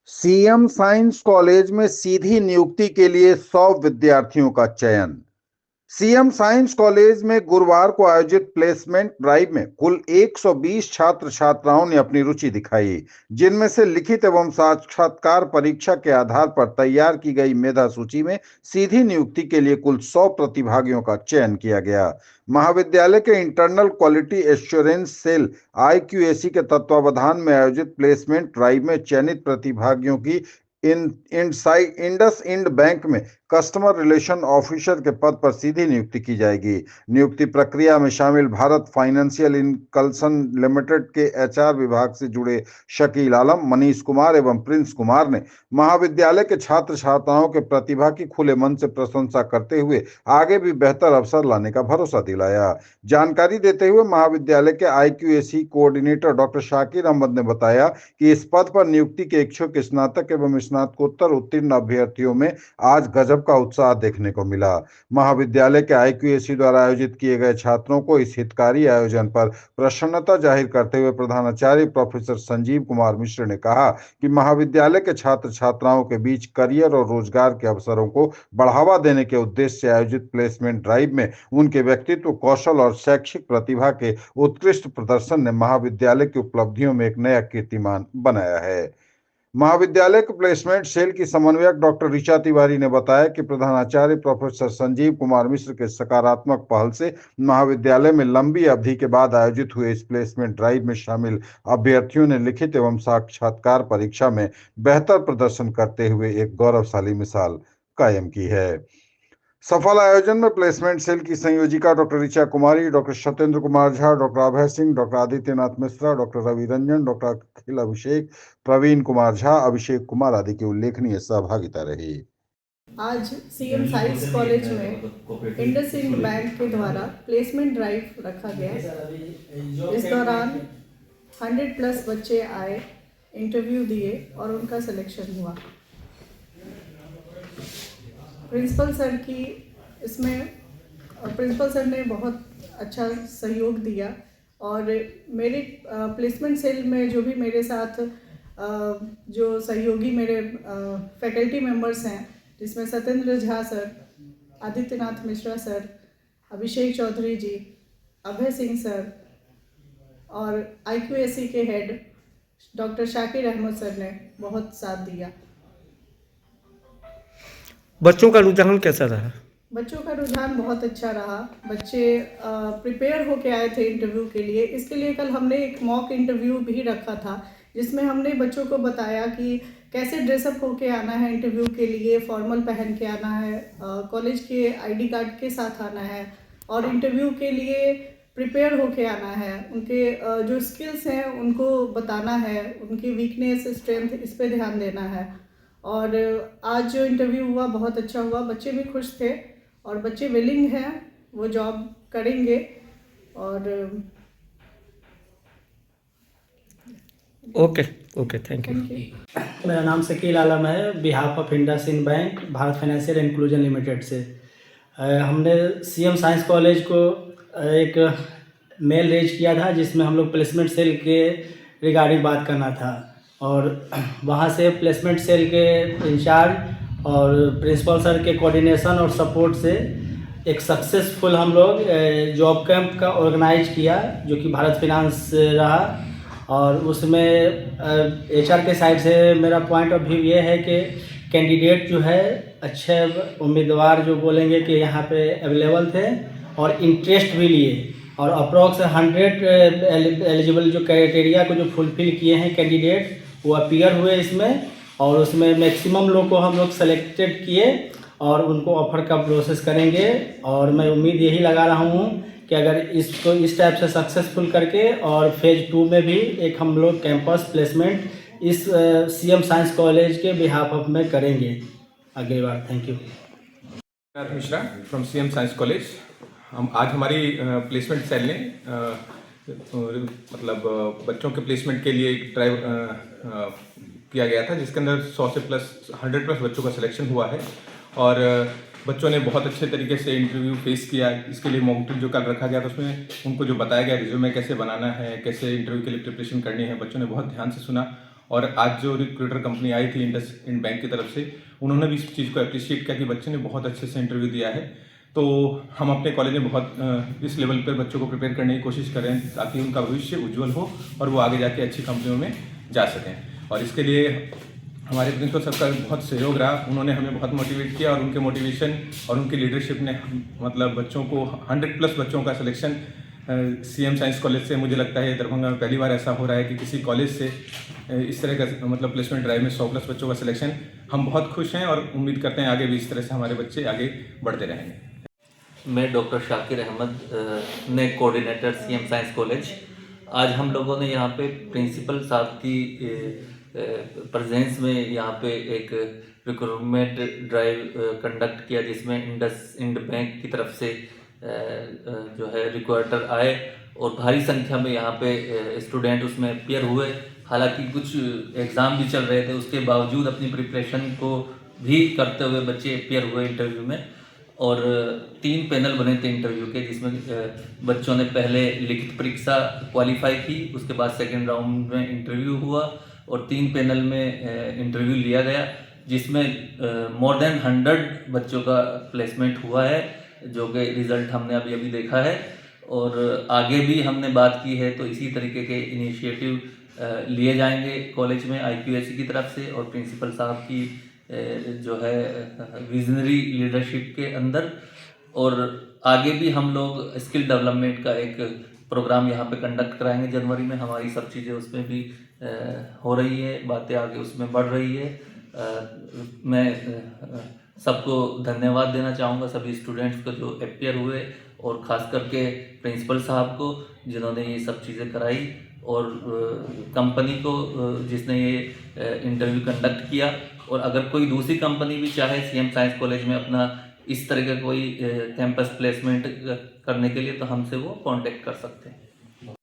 CM science college में सीधी नियुक्ति के लिए 100 विद्यार्थियों का चयन। सीएम साइंस कॉलेज में गुरुवार को आयोजित प्लेसमेंट ड्राइव में कुल 120 छात्र छात्राओं ने अपनी रुचि दिखाई, जिनमें से लिखित एवं साक्षात्कार परीक्षा के आधार पर तैयार की गई मेधा सूची में सीधी नियुक्ति के लिए कुल 100 प्रतिभागियों का चयन किया गया। महाविद्यालय के internal quality assurance cell IQAC के तत्वावधान में आयोजित प्लेसमेंट ड्राइव में चयनित प्रतिभागियों की इंडस इंड बैंक में कस्टमर रिलेशन ऑफिसर के पद पर सीधी नियुक्ति की जाएगी। नियुक्ति प्रक्रिया में शामिल भारत फाइनेंशियल इंकल्सन लिमिटेड के एचआर विभाग से जुड़े शकील आलम, मनीष कुमार एवं प्रिंस कुमार ने महाविद्यालय के छात्र छात्राओं के प्रतिभा की खुले मन से प्रशंसा करते हुए आगे भी बेहतर अवसर लाने का भरोसा दिलाया। जानकारी देते हुए महाविद्यालय के IQAC coordinator doctor Shakir Ahmad ने बताया कि इस पद पर नियुक्ति के इच्छुक स्नातक एवं स्नातकोत्तर उत्तीर्ण अभ्यर्थियों में आज गजब का उत्साह देखने को मिला। महाविद्यालय के आईक्यूएसी द्वारा आयोजित किए गए छात्रों को इस हितकारी आयोजन पर प्रसन्नता जाहिर करते हुए प्रधानाचार्य प्रोफेसर संजीव कुमार मिश्र ने कहा कि महाविद्यालय के छात्र छात्राओं के बीच करियर और रोजगार के अवसरों को बढ़ावा देने के उद्देश्य से आयोजित प्लेसमेंट ड्राइव में उनके व्यक्तित्व, कौशल और शैक्षिक प्रतिभा के उत्कृष्ट प्रदर्शन ने महाविद्यालय की उपलब्धियों में एक नया कीर्तिमान बनाया है। महाविद्यालय के प्लेसमेंट सेल की समन्वयक डॉक्टर ऋचा तिवारी ने बताया कि प्रधानाचार्य प्रोफेसर संजीव कुमार मिश्र के सकारात्मक पहल से महाविद्यालय में लंबी अवधि के बाद आयोजित हुए इस प्लेसमेंट ड्राइव में शामिल अभ्यर्थियों ने लिखित एवं साक्षात्कार परीक्षा में बेहतर प्रदर्शन करते हुए एक गौरवशाली मिसाल कायम की है। सफल आयोजन में प्लेसमेंट सेल की संयोजिका doctor Richa Kumari, doctor Satyendra Kumar Jha, doctor Abhay Singh, doctor Adityanath Mishra, doctor Ravi Ranjan, doctor Akhil Abhishek, Praveen Kumar Jha, Abhishek Kumar आदि की उल्लेखनीय सहभागिता रही। आज सीएम साइंस कॉलेज में इंडस इंड बैंक के द्वारा प्लेसमेंट ड्राइव रखा गया। इस दौरान 100+ बच्चे आए, इंटरव्यू दिए और उनका सिलेक्शन हुआ। प्रिंसिपल सर ने बहुत अच्छा सहयोग दिया और मेरे प्लेसमेंट सेल में जो भी मेरे साथ जो सहयोगी मेरे फैकल्टी मेंबर्स हैं, जिसमें Satyendra Jha sir, Adityanath Mishra sir, Abhishek Chaudhary ji, Abhay Singh sir और आईक्यूएसी के head doctor Shakir Ahmad sir ने बहुत साथ दिया। बच्चों का रुझान कैसा रहा? बच्चों का रुझान बहुत अच्छा रहा। बच्चे प्रिपेयर होके आए थे इंटरव्यू के लिए। इसके लिए कल हमने एक मॉक इंटरव्यू भी रखा था, जिसमें हमने बच्चों को बताया कि कैसे ड्रेसअप होके आना है इंटरव्यू के लिए, फॉर्मल पहन के आना है, कॉलेज के आईडी कार्ड के साथ आना है और इंटरव्यू के लिए प्रिपेयर होके आना है। उनके जो स्किल्स हैं उनको बताना है, उनकी वीकनेस, स्ट्रेंथ, इस पे ध्यान देना है। और आज जो इंटरव्यू हुआ बहुत अच्छा हुआ। बच्चे भी खुश थे और बच्चे विलिंग हैं, वो जॉब करेंगे। और ओके, थैंक यू। मेरा नाम शकील आलम है, behalf of Indus end bank, Bharat financial inclusion limited से। हमने सीएम साइंस कॉलेज को एक मेल रेज किया था, जिसमें हम लोग प्लेसमेंट सेल के रिगार्डिंग बात करना था और वहाँ से प्लेसमेंट सेल के इंचार्ज और प्रिंसिपल सर के कोऑर्डिनेशन और सपोर्ट से एक सक्सेसफुल हम लोग जॉब कैंप का ऑर्गेनाइज किया, जो कि भारत फिनांस रहा। और उसमें एचआर के साइड से मेरा पॉइंट ऑफ व्यू ये है कि कैंडिडेट जो है अच्छे उम्मीदवार जो बोलेंगे कि यहाँ पे अवेलेबल थे और इंटरेस्ट भी लिए और अप्रॉक्स 100 एलिजिबल जो क्राइटेरिया को जो फुलफिल किए हैं कैंडिडेट, वो अपीयर हुए इसमें। और उसमें मैक्सिमम लोग को हम लोग सेलेक्टेड किए और उनको ऑफ़र का प्रोसेस करेंगे। और मैं उम्मीद यही लगा रहा हूँ कि अगर इसको इस टाइप से सक्सेसफुल करके और फेज़ 2 में भी एक हम लोग कैंपस प्लेसमेंट इस सीएम साइंस कॉलेज के बिहाफ ऑफ में करेंगे अगली बार। Thank you. Mishra from CM science college. आज हमारी प्लेसमेंट सेल ने मतलब बच्चों के प्लेसमेंट के लिए एक ड्राइव किया गया था, जिसके अंदर 100 से प्लस 100+ बच्चों का सिलेक्शन हुआ है और बच्चों ने बहुत अच्छे तरीके से इंटरव्यू फेस किया। इसके लिए मॉक ड्रिल जो कल रखा गया था, उसमें उनको जो बताया गया रिज्यूमे कैसे बनाना है, कैसे इंटरव्यू के लिए प्रिपरेशन करनी है, बच्चों ने बहुत ध्यान से सुना और आज जो रिक्रूटर कंपनी आई थी इंडसइंड बैंक की तरफ से, उन्होंने भी इस चीज़ को अप्रिशिएट किया कि बच्चे ने बहुत अच्छे से इंटरव्यू दिया है। तो हम अपने कॉलेज में बहुत इस लेवल पर बच्चों को प्रिपेयर करने की कोशिश कर रहे हैं ताकि उनका भविष्य उज्जवल हो और वो आगे जाके अच्छी कंपनियों में जा सकें। और इसके लिए हमारे प्रिंसिपल सर का बहुत सहयोग रहा, उन्होंने हमें बहुत मोटिवेट किया और उनके मोटिवेशन और उनकी लीडरशिप ने मतलब बच्चों को 100+ बच्चों का सिलेक्शन सीएम साइंस कॉलेज से, मुझे लगता है दरभंगा में पहली बार ऐसा हो रहा है कि किसी कॉलेज से इस तरह का मतलब प्लेसमेंट ड्राइव में 100+ बच्चों का सिलेक्शन। हम बहुत खुश हैं और उम्मीद करते हैं आगे भी इस तरह से हमारे बच्चे आगे बढ़ते रहेंगे। मैं डॉक्टर शाकिर अहमद, ने कोऑर्डिनेटर सीएम साइंस कॉलेज। आज हम लोगों ने यहाँ पे प्रिंसिपल साहब की प्रेजेंस में यहाँ पे एक रिक्रूटमेंट ड्राइव कंडक्ट किया, जिसमें इंडसइंड बैंक की तरफ से जो है रिक्रूटर आए और भारी संख्या में यहाँ पे स्टूडेंट उसमें अपियर हुए। हालांकि कुछ एग्ज़ाम भी चल रहे थे, उसके बावजूद अपनी प्रिपरेशन को भी करते हुए बच्चे अपियर हुए इंटरव्यू में। और 3 पैनल बने थे इंटरव्यू के, जिसमें बच्चों ने पहले लिखित परीक्षा क्वालिफाई की, उसके बाद सेकेंड राउंड में इंटरव्यू हुआ और 3 पैनल में इंटरव्यू लिया गया, जिसमें मोर देन 100 बच्चों का प्लेसमेंट हुआ है, जो कि रिज़ल्ट हमने अभी अभी देखा है। और आगे भी हमने बात की है तो इसी तरीके के इनिशिएटिव लिए जाएंगे कॉलेज में IQAC की तरफ से और प्रिंसिपल साहब की जो है विजनरी लीडरशिप के अंदर। और आगे भी हम लोग स्किल डेवलपमेंट का एक प्रोग्राम यहाँ पे कंडक्ट कराएंगे जनवरी में। हमारी सब चीज़ें उसमें भी हो रही है, बातें आगे उसमें बढ़ रही है। मैं सबको धन्यवाद देना चाहूँगा, सभी स्टूडेंट्स को जो अपियर हुए और ख़ास करके प्रिंसिपल साहब को जिन्होंने ये सब चीज़ें कराई, और कंपनी को जिसने ये इंटरव्यू कंडक्ट किया। और अगर कोई दूसरी कंपनी भी चाहे सीएम साइंस कॉलेज में अपना इस तरह का कोई कैंपस प्लेसमेंट करने के लिए, तो हमसे वो कांटेक्ट कर सकते हैं।